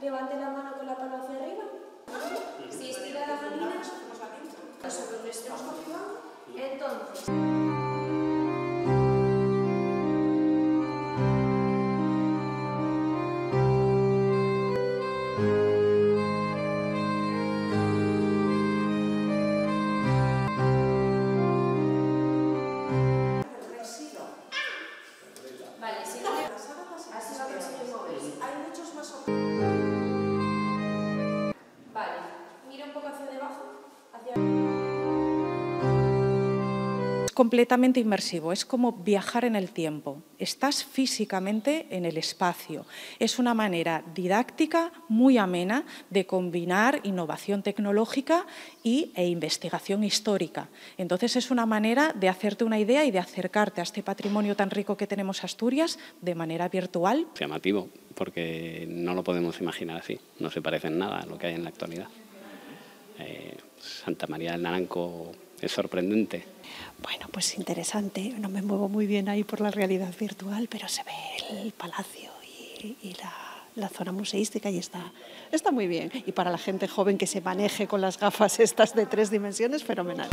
Levante la mano con la palma hacia arriba. Si estira la manina, sobre el extremo arriba. Entonces... Vale, si no, así va a conseguir moverse. Hay muchos más. Vale, mira un poco hacia debajo, Es completamente inmersivo, es como viajar en el tiempo. Estás físicamente en el espacio. Es una manera didáctica muy amena de combinar innovación tecnológica e investigación histórica. Entonces es una manera de hacerte una idea y de acercarte a este patrimonio tan rico que tenemos Asturias de manera virtual. Llamativo, porque no lo podemos imaginar así, no se parece en nada a lo que hay en la actualidad. Santa María del Naranco es sorprendente. Bueno, pues interesante, no me muevo muy bien ahí por la realidad virtual, pero se ve el palacio y la zona museística y está muy bien. Y para la gente joven que se maneje con las gafas estas de 3 dimensiones, fenomenal.